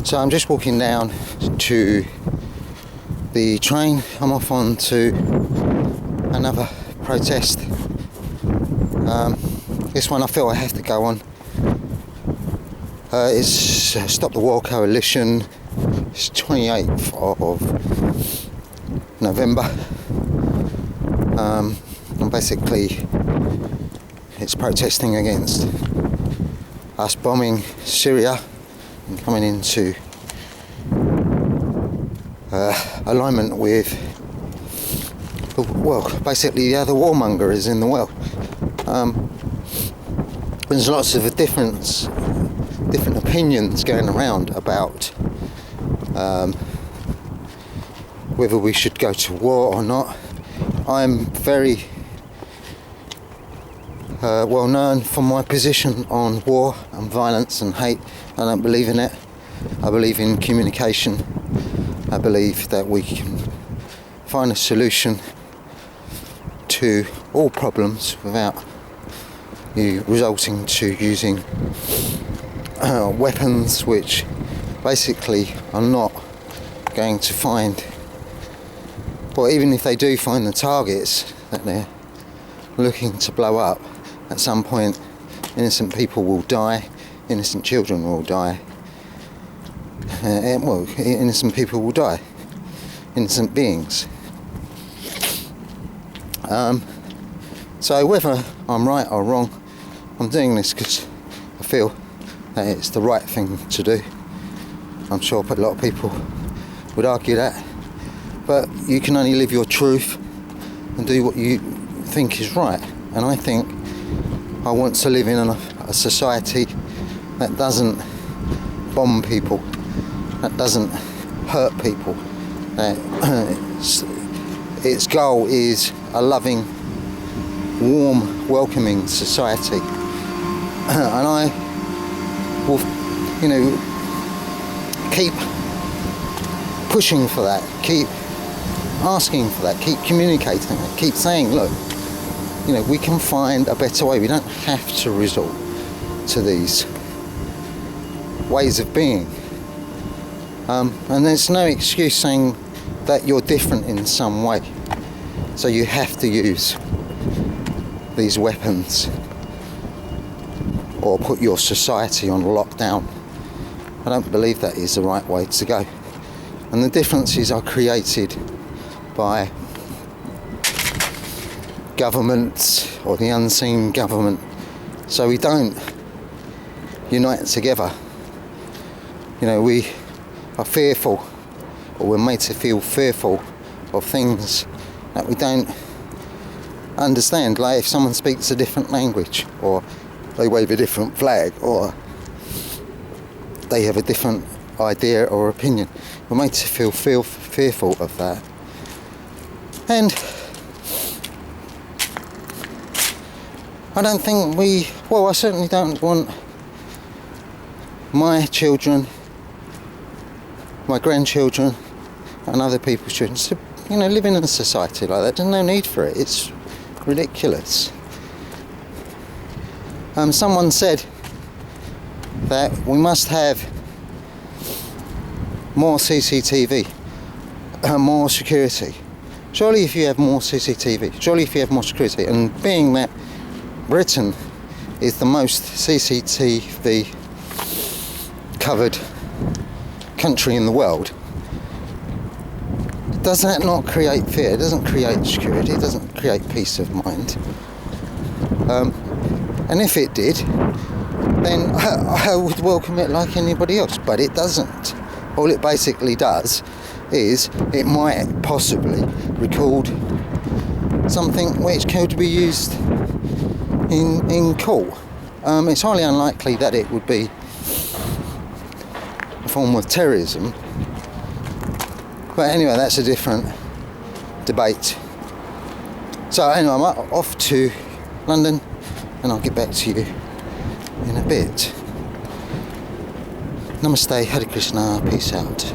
So I'm just walking down to the train. I'm off on to another protest. This one I feel I have to go on. It's Stop the War Coalition. It's 28th of November. And basically it's protesting against us bombing Syria and coming into alignment with, well, basically the other warmongers in the world. There's lots of different opinions going around about whether we should go to war or not. I'm very well known for my position on war and violence and hate. I don't believe in it. I believe in communication. I believe that we can find a solution to all problems without you resorting to using weapons which basically are not going to find, or even if they do find the targets that they're looking to blow up, at some point innocent people will die, innocent children will die, innocent people will die, innocent beings. So whether I'm right or wrong, I'm doing this because I feel that it's the right thing to do. I'm sure a lot of people would argue that, but you can only live your truth and do what you think is right. And I think I want to live in a society that doesn't bomb people, that doesn't hurt people. Its goal is a loving, warm, welcoming society. And I will, keep pushing for that, keep asking for that, keep communicating it, keep saying, look, we can find a better way. We don't have to resort to these ways of being. And there's no excuse saying that you're different in some way, so you have to use these weapons or put your society on lockdown. I don't believe that is the right way to go. And the differences are created by governments or the unseen government, so we don't unite together. We are fearful, or we're made to feel fearful of things that we don't understand. Like if someone speaks a different language, or they wave a different flag, or they have a different idea or opinion, we're made to feel fearful of that. And I don't think I certainly don't want my children, my grandchildren and other people's children to, live in a society like that. There's no need for it. It's ridiculous. Someone said that we must have more CCTV, more security. Surely if you have more CCTV, surely if you have more security, and being that Britain is the most CCTV covered country in the world, does that not create fear? It doesn't create security, it doesn't create peace of mind. And if it did, then I would welcome it like anybody else, but it doesn't. All it basically does is it might possibly record something which could be used in court. It's highly unlikely that it would be a form of terrorism, but anyway, that's a different debate. So anyway, I'm off to London, and I'll get back to you in a bit. Namaste, Hare Krishna, peace out.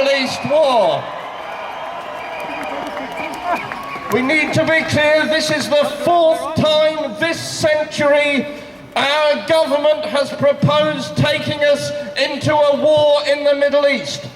Middle East war. We need to be clear, this is the fourth time this century our government has proposed taking us into a war in the Middle East.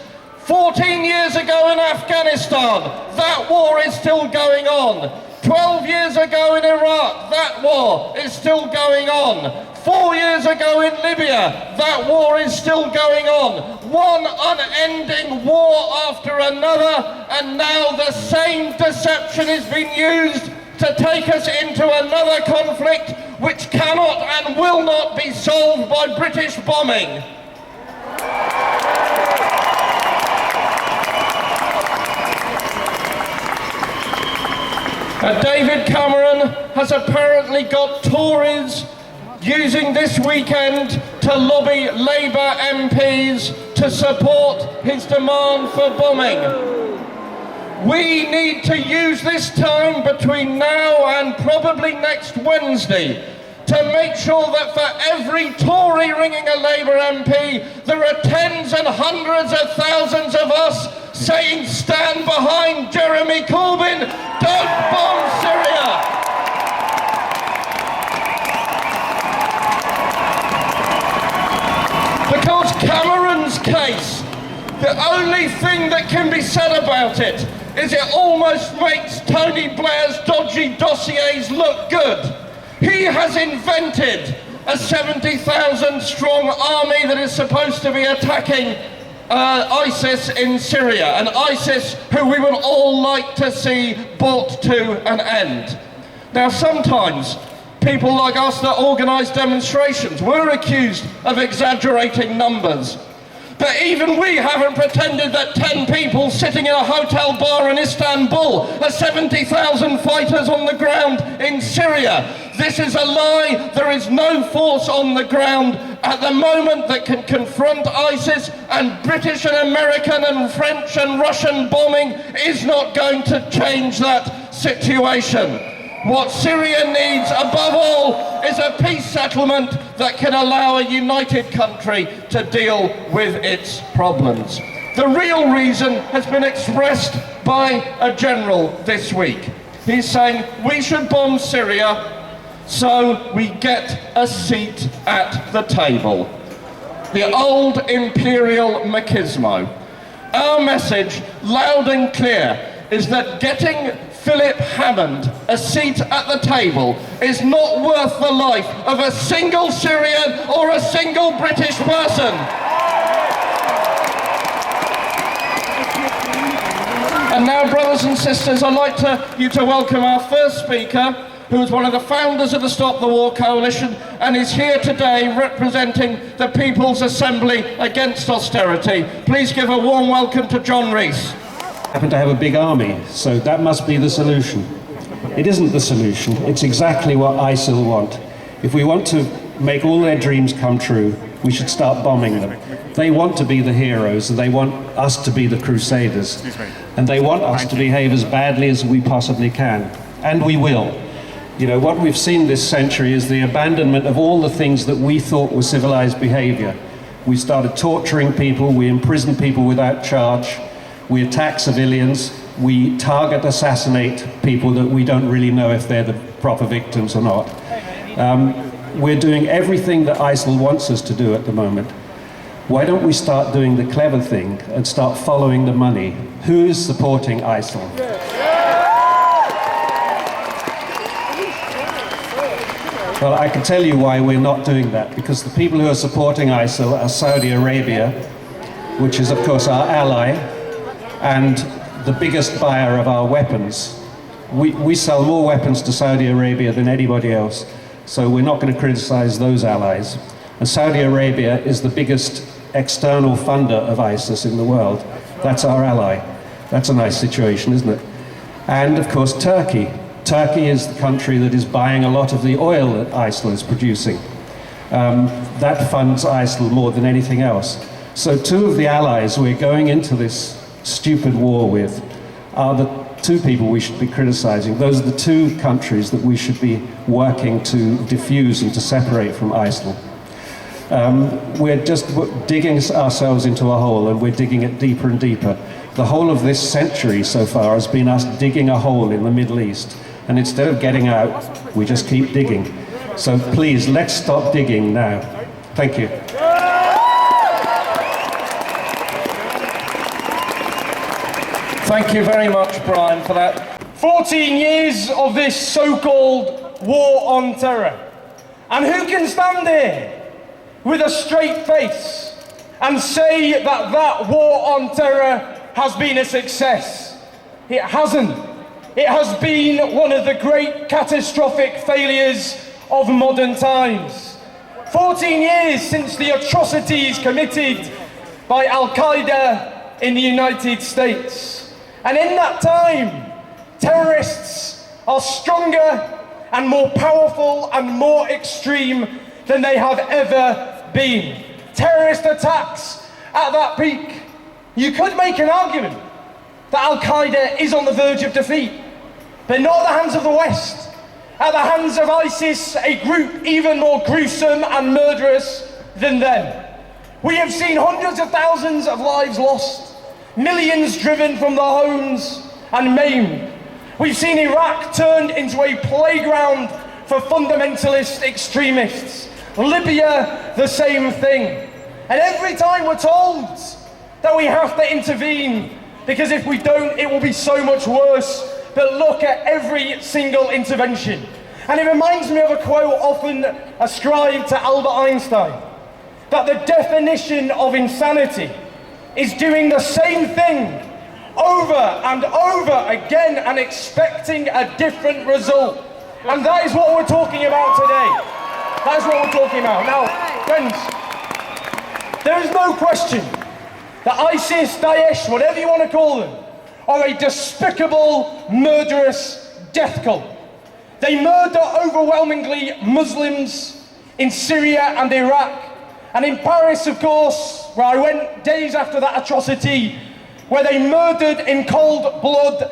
14 years ago in Afghanistan, that war is still going on. 12 years ago in Iraq, that war is still going on. 4 years ago in Libya, that war is still going on. One unending war after another, and now the same deception is being used to take us into another conflict which cannot and will not be solved by British bombing. David Cameron has apparently got Tories using this weekend to lobby Labour MPs to support his demand for bombing. We need to use this time between now and probably next Wednesday to make sure that for every Tory ringing a Labour MP, there are tens and hundreds of thousands of us saying, stand behind Jeremy Corbyn, don't bomb Syria. Because Cameron's case, the only thing that can be said about it is it almost makes Tony Blair's dodgy dossiers look good. He has invented a 70,000 strong army that is supposed to be attacking ISIS in Syria, and ISIS who we would all like to see brought to an end. Now sometimes people like us that organise demonstrations, we're accused of exaggerating numbers. But even we haven't pretended that 10 people sitting in a hotel bar in Istanbul are 70,000 fighters on the ground in Syria. This is a lie. There is no force on the ground at the moment that can confront ISIS, and British and American and French and Russian bombing is not going to change that situation. What Syria needs, above all, is a peace settlement that can allow a united country to deal with its problems. The real reason has been expressed by a general this week. He's saying we should bomb Syria so we get a seat at the table. The old imperial machismo. Our message, loud and clear, is that getting Philip Hammond a seat at the table is not worth the life of a single Syrian or a single British person. And now, brothers and sisters, I'd like you to welcome our first speaker, who is one of the founders of the Stop the War Coalition and is here today representing the People's Assembly Against Austerity. Please give a warm welcome to John Rees. Happen to have a big army, so that must be the solution. It isn't the solution, it's exactly what ISIL want. If we want to make all their dreams come true, we should start bombing them. They want to be the heroes, and they want us to be the crusaders. And they want us to behave as badly as we possibly can. And we will. You know, what we've seen this century is the abandonment of all the things that we thought were civilized behavior. We started torturing people, we imprison people without charge, we attack civilians, we target, assassinate people that we don't really know if they're the proper victims or not. We're doing everything that ISIL wants us to do at the moment. Why don't we start doing the clever thing and start following the money? Who is supporting ISIL? Well, I can tell you why we're not doing that, because the people who are supporting ISIL are Saudi Arabia, which is of course our ally, and the biggest buyer of our weapons. We sell more weapons to Saudi Arabia than anybody else, so we're not going to criticize those allies. And Saudi Arabia is the biggest external funder of ISIS in the world. That's our ally. That's a nice situation, isn't it? And of course Turkey. Turkey is the country that is buying a lot of the oil that ISIL is producing. That funds ISIL more than anything else. So two of the allies we're going into this stupid war with are the two people we should be criticizing. Those are the two countries that we should be working to diffuse and to separate from ISIL. We're just digging ourselves into a hole, and we're digging it deeper and deeper. The whole of this century so far has been us digging a hole in the Middle East, and instead of getting out, we just keep digging. So please, let's stop digging now. Thank you. Thank you very much, Brian, for that. 14 years of this so-called war on terror. And who can stand here with a straight face and say that that war on terror has been a success? It hasn't. It has been one of the great catastrophic failures of modern times. 14 years since the atrocities committed by Al-Qaeda in the United States. And in that time, terrorists are stronger and more powerful and more extreme than they have ever been. Terrorist attacks at that peak. You could make an argument that Al-Qaeda is on the verge of defeat, but not at the hands of the West. At the hands of ISIS, a group even more gruesome and murderous than them. We have seen hundreds of thousands of lives lost, millions driven from their homes and maimed. We've seen Iraq turned into a playground for fundamentalist extremists. Libya, the same thing. And every time we're told that we have to intervene, because if we don't, it will be so much worse. But look at every single intervention. And it reminds me of a quote often ascribed to Albert Einstein, that the definition of insanity is doing the same thing over and over again and expecting a different result. And that is what we're talking about today. That is what we're talking about. Now, friends, there is no question that ISIS, Daesh, whatever you want to call them, are a despicable, murderous death cult. They murder overwhelmingly Muslims in Syria and Iraq. And in Paris, of course, where I went days after that atrocity, where they murdered in cold blood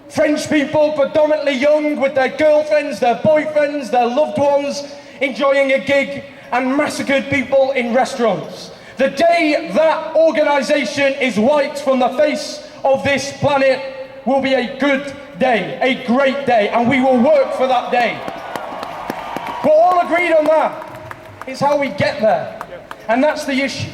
French people, predominantly young, with their girlfriends, their boyfriends, their loved ones, enjoying a gig, and massacred people in restaurants. The day that organisation is wiped from the face of this planet will be a good day, a great day, and we will work for that day. We're all agreed on that. It's how we get there. And that's the issue.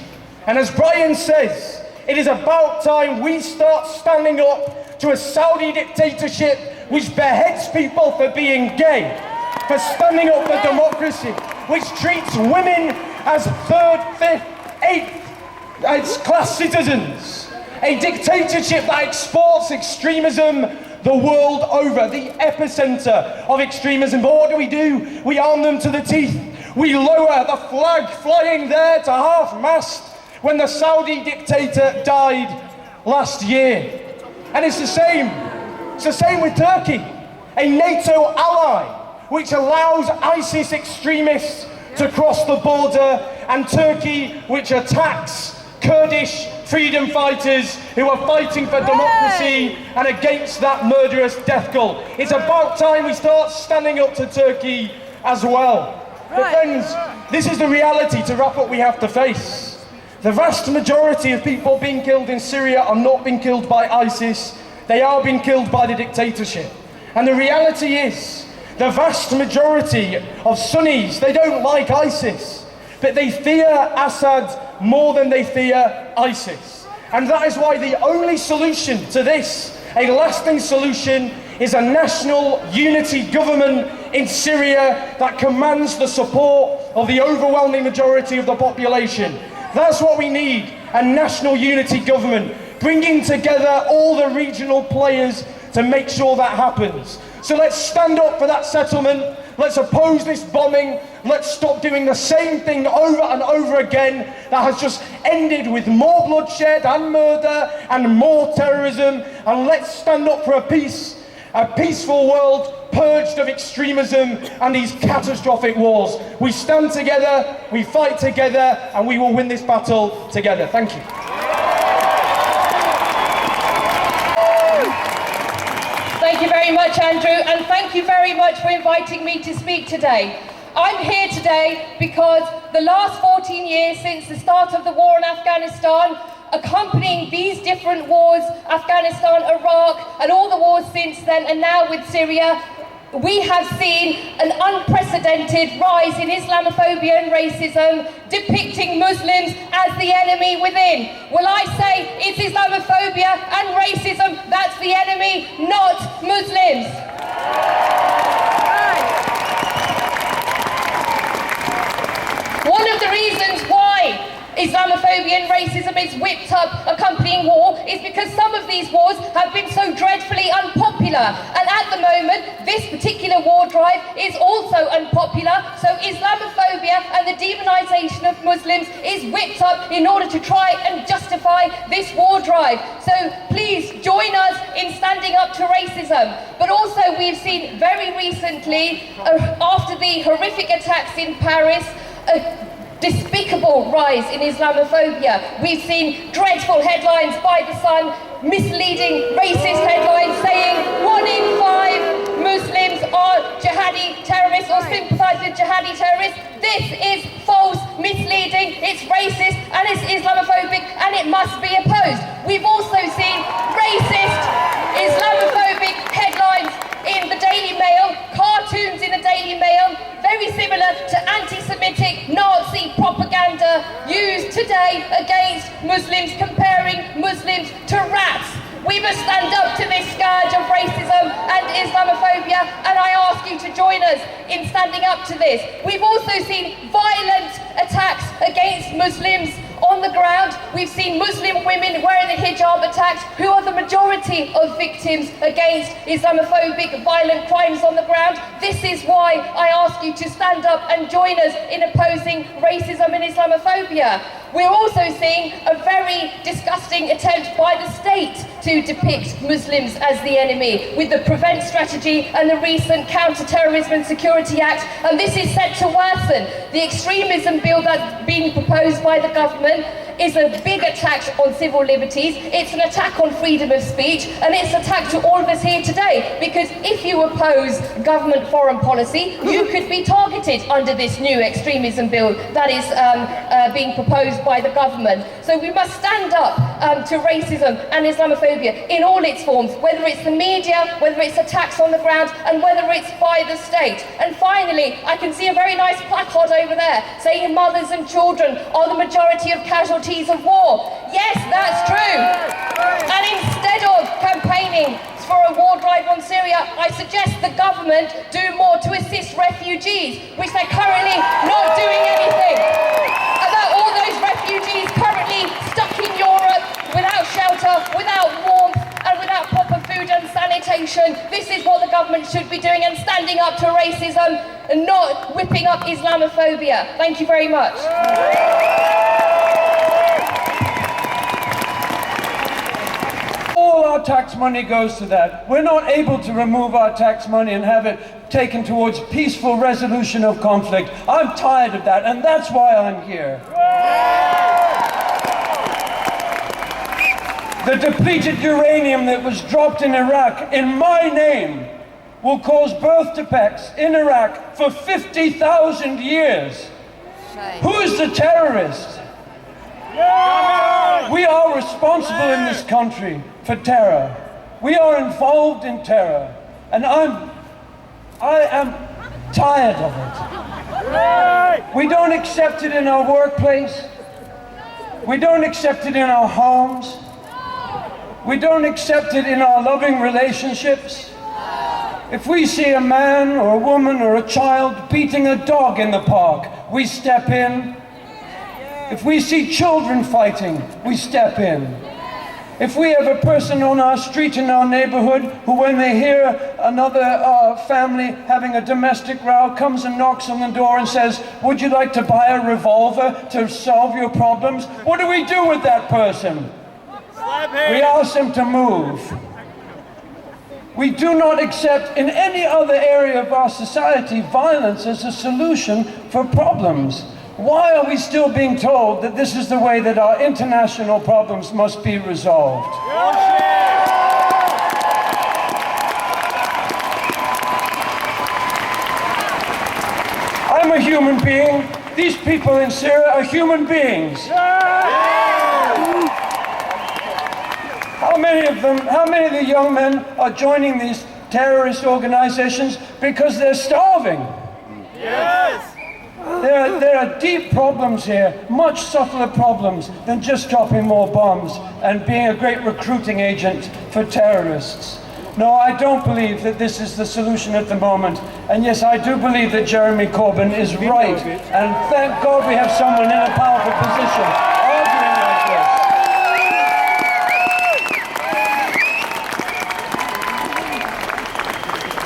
And as Brian says, it is about time we start standing up to a Saudi dictatorship which beheads people for being gay, for standing up for democracy, which treats women as third, fifth, eighth class citizens. A dictatorship that exports extremism the world over, the epicenter of extremism. But what do? We arm them to the teeth. We lower the flag flying there to half-mast when the Saudi dictator died last year. And it's the same. It's the same with Turkey, a NATO ally which allows ISIS extremists to cross the border, and Turkey which attacks Kurdish freedom fighters who are fighting for democracy and against that murderous death cult. It's about time we start standing up to Turkey as well. But friends, this is the reality to wrap up we have to face. The vast majority of people being killed in Syria are not being killed by ISIS, they are being killed by the dictatorship. And the reality is, the vast majority of Sunnis, they don't like ISIS, but they fear Assad more than they fear ISIS. And that is why the only solution to this, a lasting solution, is a national unity government in Syria that commands the support of the overwhelming majority of the population. That's what we need, a national unity government, bringing together all the regional players to make sure that happens. So let's stand up for that settlement, let's oppose this bombing, let's stop doing the same thing over and over again that has just ended with more bloodshed and murder and more terrorism, and let's stand up for a peaceful world purged of extremism and these catastrophic wars. We stand together, we fight together, and we will win this battle together. Thank you. Thank you very much, Andrew, and thank you very much for inviting me to speak today. I'm here today because the last 14 years since the start of the war in Afghanistan, accompanying these different wars, Afghanistan, Iraq, and all the wars since then, and now with Syria, we have seen an unprecedented rise in Islamophobia and racism, depicting Muslims as the enemy within. Well, I say it's Islamophobia and racism that's the enemy, not Muslims. One of the reasons why Islamophobia and racism is whipped up accompanying war is because some of these wars have been so dreadfully unpopular, and at the moment this particular war drive is also unpopular, so Islamophobia and the demonization of Muslims is whipped up in order to try and justify this war drive. So please join us in standing up to racism. But also we've seen very recently, after the horrific attacks in Paris, despicable rise in Islamophobia. We've seen dreadful headlines by The Sun, misleading racist headlines saying 1 in 5 Muslims are jihadi terrorists or sympathise with jihadi terrorists. This is false, misleading, it's racist and it's Islamophobic and it must be opposed. We've also seen racist, Islamophobic headlines in the Daily Mail, cartoons in the Daily Mail, very similar to anti-Semitic Nazi propaganda used today against Muslims, comparing Muslims to rats. We must stand up to this scourge of racism and Islamophobia, and I ask you to join us in standing up to this. We've also seen violent attacks against Muslims on the ground. We've seen Muslim women wearing the hijab attacks, who are the majority of victims against Islamophobic violent crimes on the ground. This is why I ask you to stand up and join us in opposing racism and Islamophobia. We're also seeing a very disgusting attempt by the state to depict Muslims as the enemy with the Prevent strategy and the recent Counter-Terrorism and Security Act, and this is set to worsen. The extremism bill that's being proposed by the government is a big attack on civil liberties, it's an attack on freedom of speech, and it's an attack to all of us here today, because if you oppose government foreign policy, you could be targeted under this new extremism bill that is being proposed by the government. So we must stand up to racism and Islamophobia in all its forms, whether it's the media, whether it's attacks on the ground, and whether it's by the state. And finally, I can see a very nice placard over there saying mothers and children are the majority of casualties of war. Yes, that's true. And instead of campaigning for a war drive on Syria, I suggest the government do more to assist refugees, which they're currently not doing anything. About all those refugees currently stuck in Europe without shelter, without warmth, and without proper food and sanitation. This is what the government should be doing, and standing up to racism and not whipping up Islamophobia. Thank you very much. All our tax money goes to that. We're not able to remove our tax money and have it taken towards peaceful resolution of conflict. I'm tired of that, and that's why I'm here. The depleted uranium that was dropped in Iraq in my name will cause birth defects in Iraq for 50,000 years. Who is the terrorist? We are responsible in this country for terror. We are involved in terror, and I am tired of it. We don't accept it in our workplace. We don't accept it in our homes. We don't accept it in our loving relationships. If we see a man or a woman or a child beating a dog in the park, we step in. If we see children fighting, we step in. If we have a person on our street in our neighborhood who, when they hear another family having a domestic row, comes and knocks on the door and says, "Would you like to buy a revolver to solve your problems?" What do we do with that person? We ask them to move. We do not accept in any other area of our society violence as a solution for problems. Why are we still being told that this is the way that our international problems must be resolved? I'm a human being. These people in Syria are human beings. How many of the young men are joining these terrorist organizations because they're starving? Yes! There are deep problems here, much subtler problems than just dropping more bombs and being a great recruiting agent for terrorists. No, I don't believe that this is the solution at the moment. And yes, I do believe that Jeremy Corbyn is right. And thank God we have someone in a powerful position arguing like this.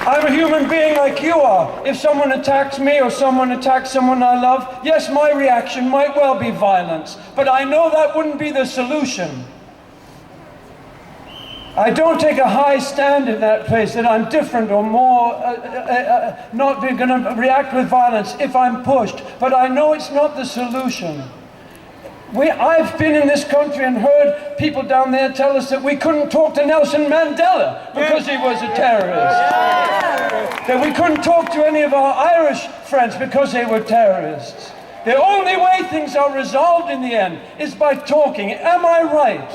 I'm a human being like you are. If someone attacks me or someone attacks someone I love, yes, my reaction might well be violence. But I know that wouldn't be the solution. I don't take a high stand in that place that I'm different or more, not going to react with violence if I'm pushed. But I know it's not the solution. I've been in this country and heard people down there tell us that we couldn't talk to Nelson Mandela because he was a terrorist. That we couldn't talk to any of our Irish friends because they were terrorists. The only way things are resolved in the end is by talking. Am I right?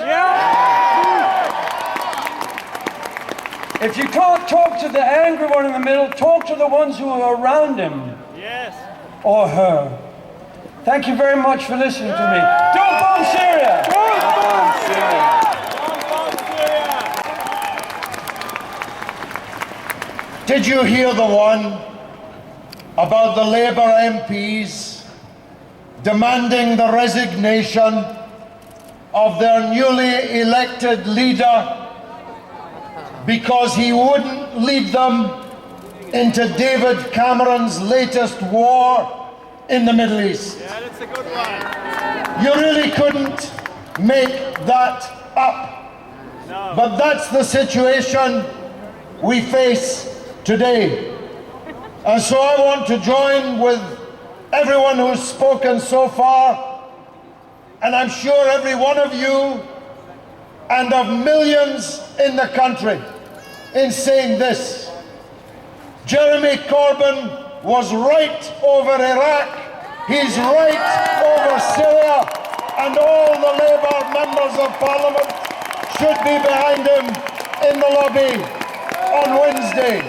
If you can't talk to the angry one in the middle, talk to the ones who are around him. Yes! Or her. Thank you very much for listening to me. Don't bomb Syria! Don't bomb Syria! Don't bomb Syria! Did you hear the one about the Labour MPs demanding the resignation of their newly elected leader because he wouldn't lead them into David Cameron's latest war in the Middle East? Yeah, that's a good one. You really couldn't make that up. No. But that's the situation we face today. And so I want to join with everyone who's spoken so far, and I'm sure every one of you and of millions in the country, in saying this: Jeremy Corbyn was right over Iraq, he's right over Syria, and all the Labour members of Parliament should be behind him in the lobby on Wednesday.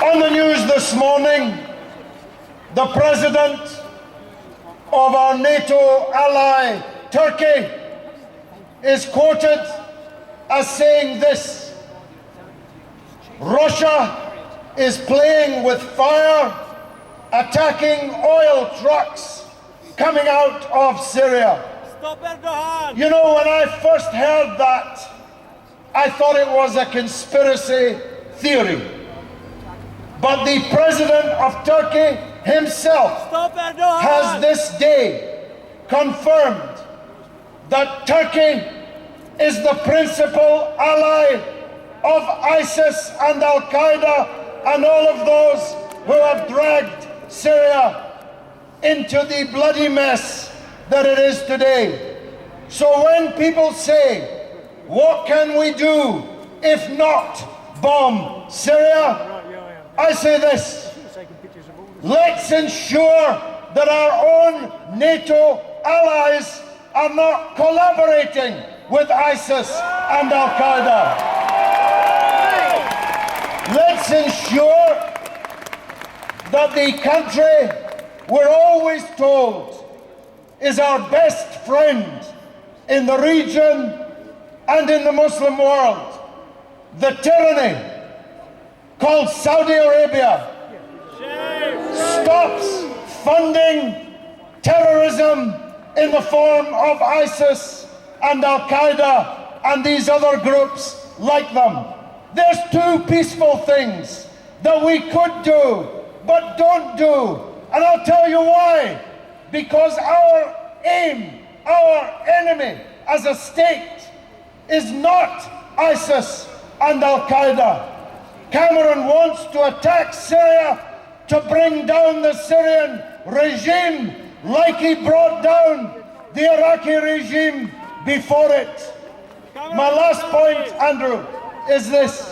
On the news this morning, the president of our NATO ally, Turkey, is quoted as saying this: Russia is playing with fire, attacking oil trucks coming out of Syria. Stop Erdogan! You know, when I first heard that, I thought it was a conspiracy theory. But the president of Turkey himself Stop Erdogan! has this day confirmed that Turkey is the principal ally of ISIS and Al-Qaeda and all of those who have dragged Syria into the bloody mess that it is today. So when people say, what can we do if not bomb Syria? I say this: let's ensure that our own NATO allies are not collaborating with ISIS and Al-Qaeda. Let's ensure that the country we're always told is our best friend in the region and in the Muslim world, the tyranny called Saudi Arabia, stops funding terrorism in the form of ISIS and Al-Qaeda and these other groups like them. There's two peaceful things that we could do but don't do, and I'll tell you why. Because our aim, our enemy as a state is not ISIS and Al-Qaeda. Cameron wants to attack Syria to bring down the Syrian regime like he brought down the Iraqi regime before it. My last point, Andrew, is this.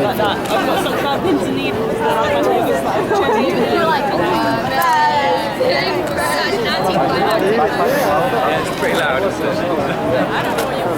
like that. I've got some kind of pins and needles that I can use like Yeah, it's pretty loud, isn't it? I don't know what you're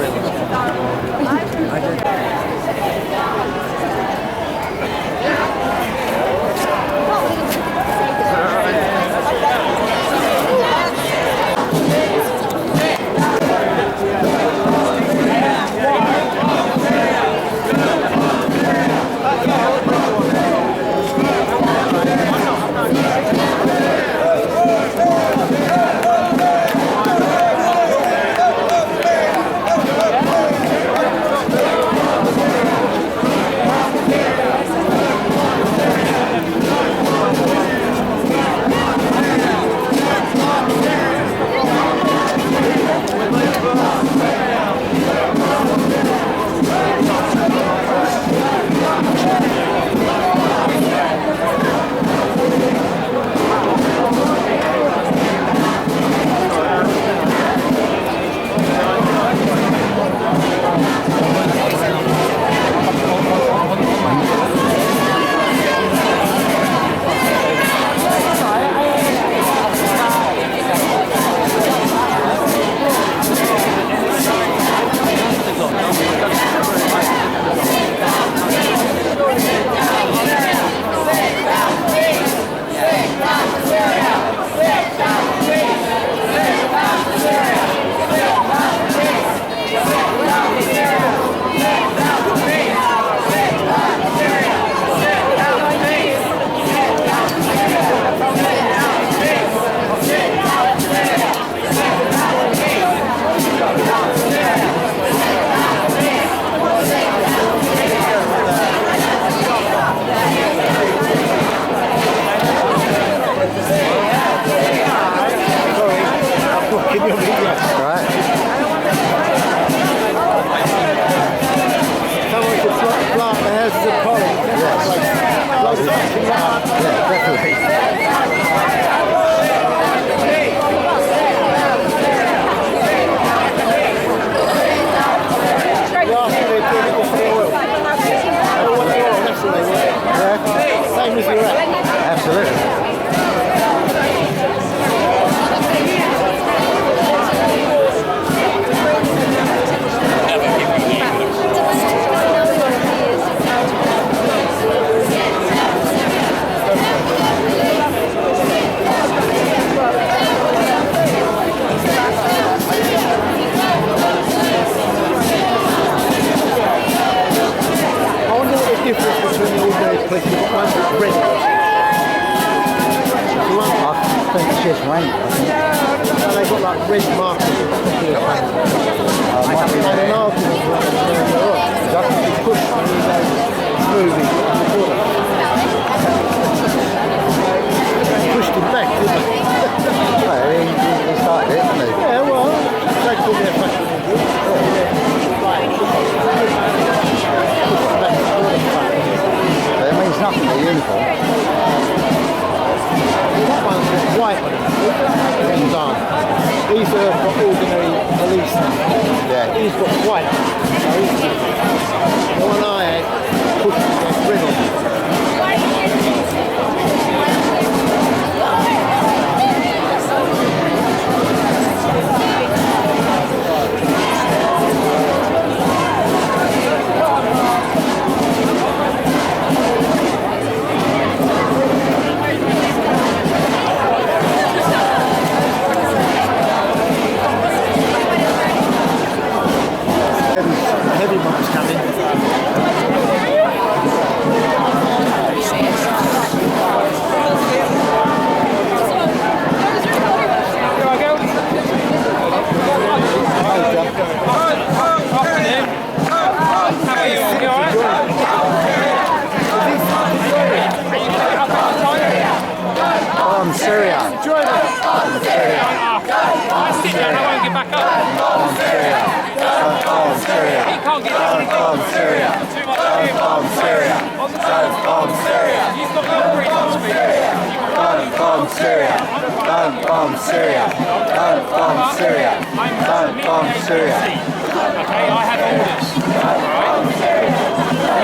Okay, I have orders. Right?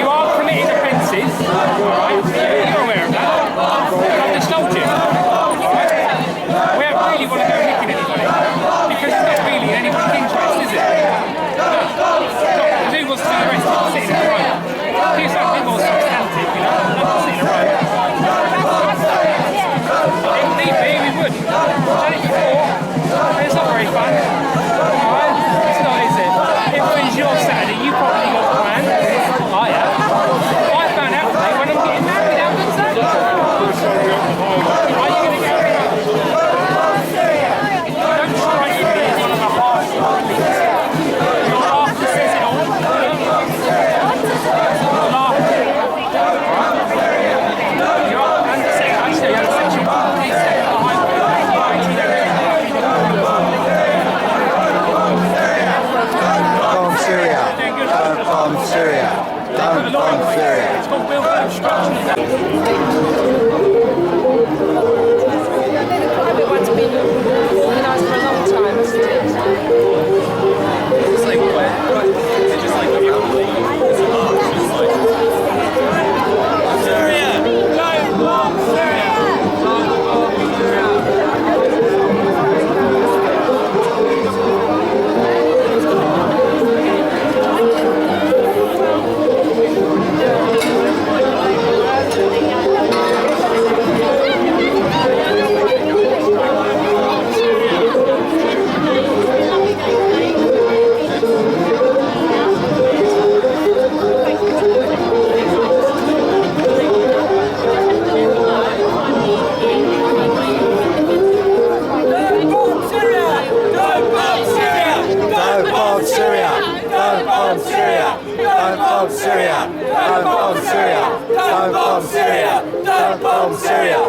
You are committing Don't bomb Syria. It's called build construction. The climate one's been organised for a long time, hasn't it? It's like where? It's just like Syria!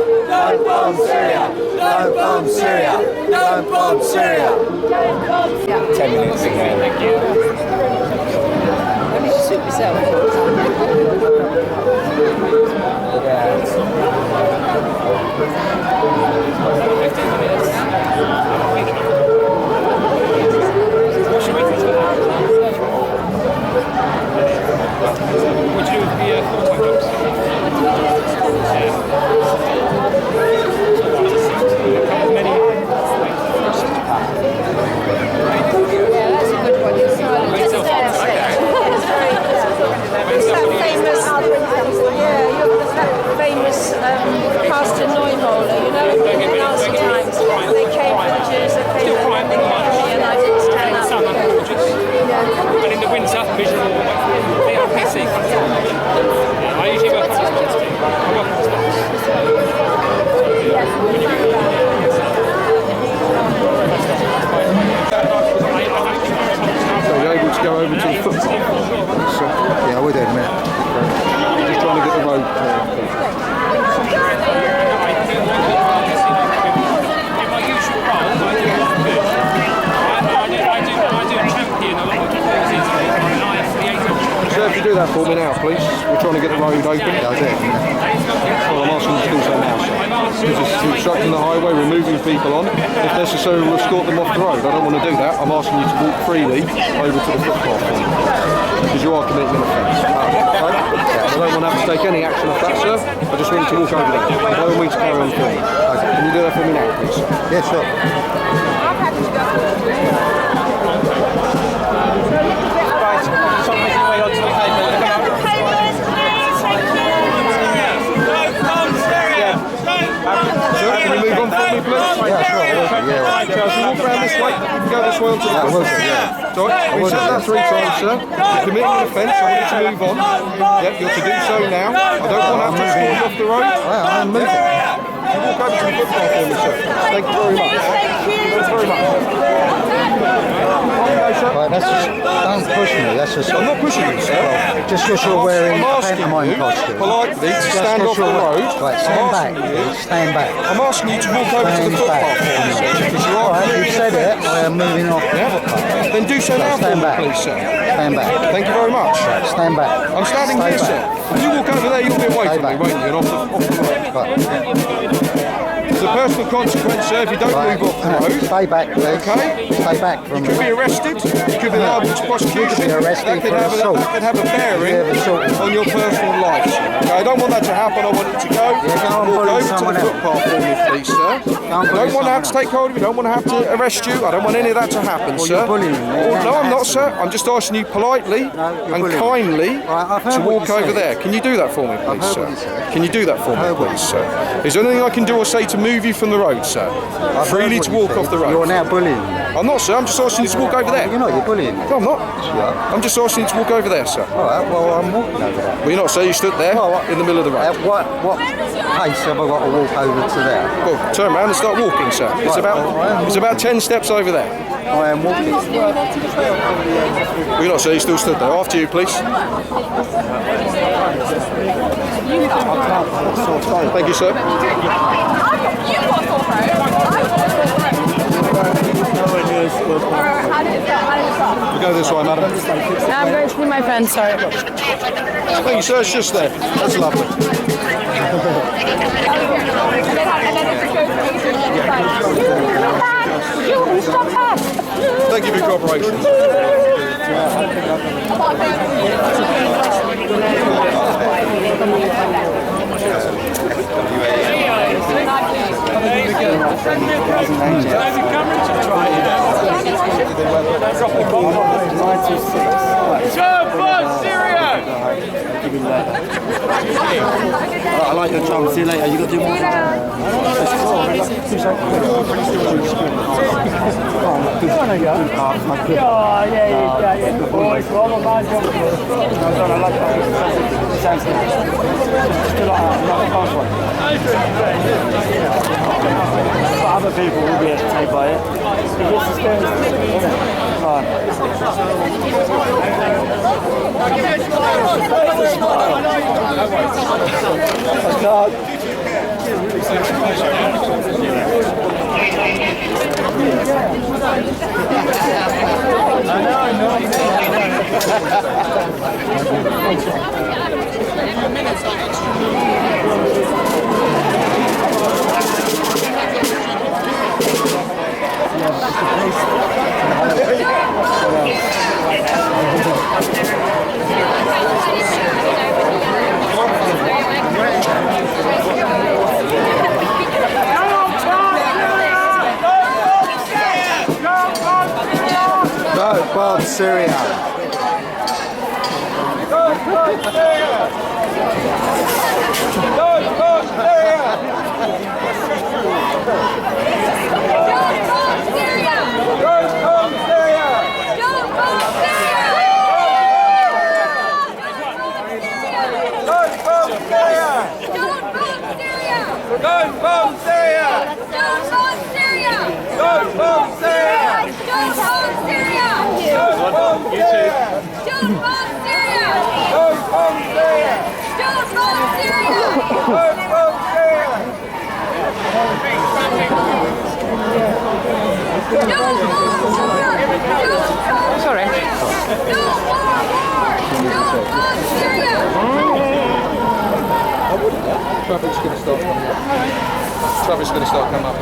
Don't bomb Syria! Don't bomb Syria. 10 minutes again. Thank you. When did you suit yourself? What do you do with the full-time jobs? Yeah, that's a good one. It's that famous, famous Pastor Neumoller, you know, in the Nazi times. They came for the Jews, they came for the and I didn't stand up. And in the winter, visual PC. I usually work on response team. I work on response. So you're able to go over to the footpath? Yeah, we're there in a minute. Just trying to get the road clear. In my usual role, I do champion a lot of causes and I have the 8 Sir, if you do that for me now, please. We're trying to get the road open. Yeah, I'll do it. Well, I'm asking you to do so now, sir. Because it's obstructing the highway, removing people on. If necessary, we'll escort them off the road. I don't want to do that. I'm asking you to walk freely over to the footpath. Because you are committing an offence. Right? I don't want to have to take any action of that, sir. I just want you to walk over there. I don't want me to carry on filming. Can you do that for me now, please, sir? Yeah, sure. Sir, can you move on for me, please? Yeah, sure. Yeah. Charles, you walk around this way. You can go this way onto the footpath. Yeah. So we said that 3 times, sir. You're committing an offence. I want you to move on. Yep, you're to do so now. I don't want to have to escort you off the road. I'm moving. You walk over to the footpath for me, sir. Thank you very much. Thanks very much. Right, that's just, don't push me. That's just. I'm not pushing you, sir. Just because you're wearing I'm a asking pantomime you costume. politely to stand off the road. Right, stand back. Stand back. I'm asking you to walk over to the footpath for me, sir. Because you are. Alright, you said it. I am moving off the footpath. Then do so now for Stand me, back. please, sir. Stand back. Thank you very much. Stand back. I'm standing Stay here, back. sir. If you walk over there, you'll be away Stay from me, back. won't you? And off the road. Right. There's a personal consequence, sir, if you don't Right. move off the road. Stay back, please. Okay. Stay back from You could be arrested. You could be liable to prosecution. You could be arrested that could for have assault. that could have a bearing Yeah, assault. on your personal life, sir. Okay, I don't want that to happen. I want it to go. Yeah, go and Walk bully over to someone the else. footpath for me, please, sir. and I bully don't want to have to someone take hold of you. I don't want to have to arrest you. I don't want any of that to happen, Well, sir. you're bullying me. Oh, no, I'm not, sir. I'm just asking you politely No, you're and bullying. kindly Right, I've heard to what walk you over said. there. Can you do that for me, please, heard sir? what you said. Can you do that for me, heard what please, you sir? Is there anything I can do or say to move you from the road, sir? I've Freely heard to what you walk said. off the road. You're now bullying me. I'm not, sir. I'm just asking you to walk over there. You're not, you're bullying me. No, I'm not. You are. I'm just asking you to walk over there, sir. Alright, well, I'm walking over there. Well, you're not, sir. You stood there in the middle of the road. At what pace have I got to walk over to there? Well, turn around and start walking, sir. It's about 10 steps over there. I am walking. Well, you're not, sir. You still stood there. After you, please. Thank you, sir. You got sore throat. How did it start? We go this way, madam. I'm going to see my friend, sorry. Thank you, sir. It's just there. That's lovely. Thank you for your cooperation. Syria! I like your job. See you later. You got to do more. Other people will be entertained by it. Go bomb Syria! Don't bomb Syria! Don't bomb Syria! Don't bomb Syria! Don't bomb Syria! Don't bomb Syria! Don't bomb Syria! Don't bomb Syria! Don't bomb Syria! Don't bomb Syria! Don't bomb war! Sorry. Don't bomb war! Don't bomb Syria! Traffic's going to start coming up. Traffic's going to start coming up.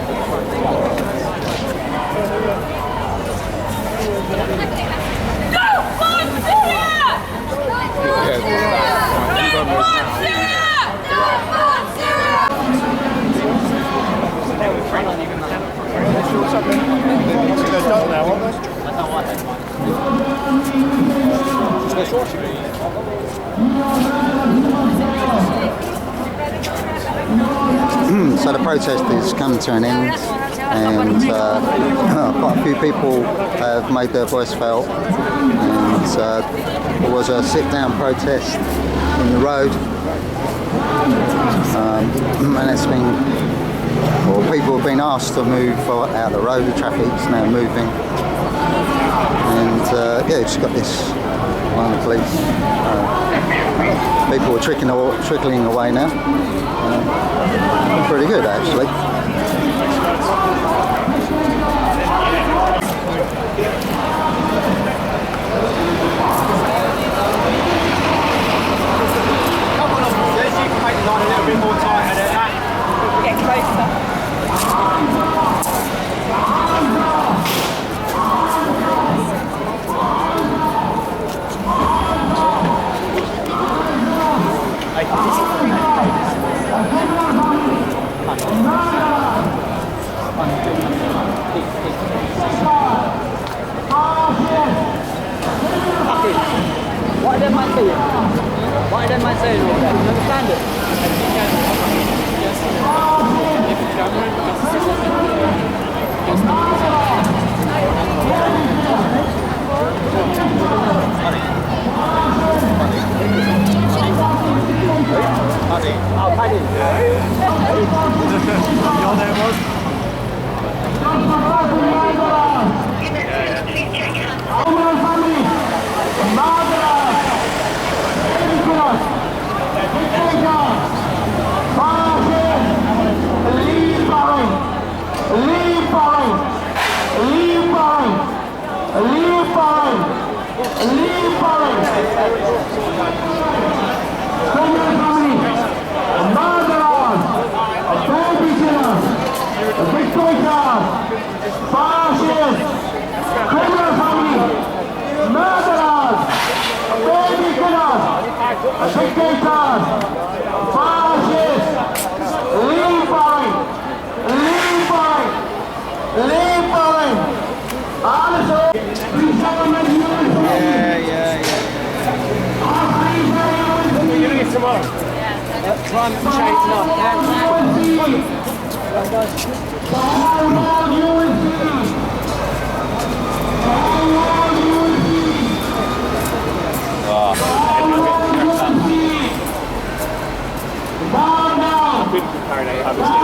Don't bomb Syria! Don't bomb Syria! Don't bomb Syria! Don't bomb Syria! They're done now, aren't they? So the protest is coming to an end, and quite a few people have made their voice felt, and there was a sit-down protest in the road, and it's been, well, people have been asked to move out of the road. The traffic's now moving, and yeah, just got this one of the police. People are trickling away now. Pretty good, actually. Couple of them, you can make the line a little bit more tighter than that. Get closer. What did man say? What did man say? Do you understand it? Oh, Paddy. Your name was? Leave Bahrain! Leave Bahrain! Leave Bahrain! dictators, fascists, leave Berlin, leave Berlin, leave Berlin. Also, resettlement units. What are you doing it tomorrow? Climate change, no. I've been to Paradise,